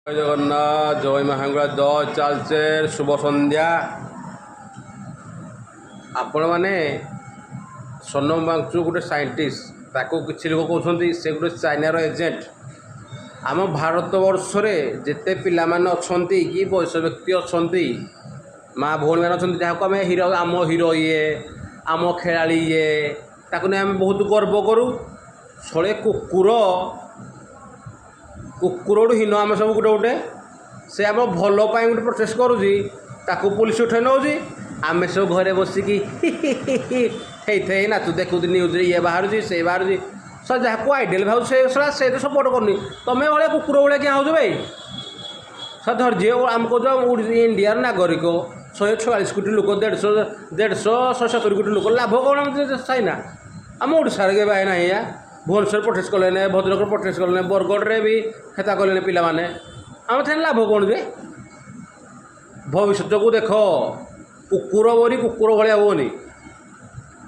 জয় জগন্নাথ জয় মহাঙ্গা জয় চালচের শুভ সন্ধ্যা। ଆପଣମାନେ ସୋନମ ବାଙ୍ଗଚୁ ଗୋଟେ ସାଇଣ୍ଟିଷ୍ଟ, ତାକୁ କିଛି ଲୋକ କହୁଛନ୍ତି ସେ ଗୋଟେ ଚାଇନାର ଏଜେଣ୍ଟ। ଆମ ଭାରତବର୍ଷରେ ଯେତେ ପିଲାମାନେ ଅଛନ୍ତି କି ବୟସ ବ୍ୟକ୍ତି ଅଛନ୍ତି, ମା ଭଉଣୀମାନେ ଅଛନ୍ତି, ଯାହାକୁ ଆମେ ହିରୋ, ଆମ ହିରୋ ଇଏ, ଆମ ଖେଳାଳି ଇଏ, ତାକୁ ନେଇ ଆମେ ବହୁତ ଗର୍ବ କରୁ। ଶଳେ କୁକୁରଠୁ ହୀନ ଆମେ ସବୁ ଗୋଟେ ସେ ଆମ ଭଲ ପାଇଁ ଗୋଟେ ପ୍ରୋଟେଷ୍ଟ କରୁଛି, ତାକୁ ପୋଲିସ ଉଠାଇ ନେଉଛି। ଆମେ ସବୁ ଘରେ ବସିକି ହେଇଥାଇ ନାଚୁ ଦେଖୁଛୁ, ନ୍ୟୁଜ୍ରେ ଇଏ ବାହାରୁଛି ସେ ବାହାରୁଛି। ସାର୍ ଯାହାକୁ ଆଇଡ଼ିଆଲ୍ ଭାବୁଛି ସେ ତ ସପୋର୍ଟ କରୁନି। ତୁମେ ଭଳିଆ କୁକୁର ଭଳିଆ କିଏ ହେଉଛ ଭାଇ? ସାର୍ ଧୈର୍ଯ୍ୟ ଆମେ କହୁଛୁ ଇଣ୍ଡିଆର ନାଗରିକ 144 କୋଟି ଲୋକ, 170 କୋଟି ଲୋକ, ଲାଭ କ'ଣ ଚାଇନା? ଆମ ଓଡ଼ିଶାରେ କେବେ ବାଏ ନାହିଁ। ଭୁବନେଶ୍ୱର ପ୍ରୋଟେଷ୍ଟ କଲେନି, ଭଦ୍ରକରେ ପ୍ରୋଟେଷ୍ଟ କଲେନି, ବରଗଡ଼ରେ ବି ହେତା କଲେନି ପିଲାମାନେ। ଆମେ ଥାଇ ଲାଭ କ'ଣ ଯେ? ଭବିଷ୍ୟତକୁ ଦେଖ, କୁକୁର ଭଳିଆ ହୁଅନି।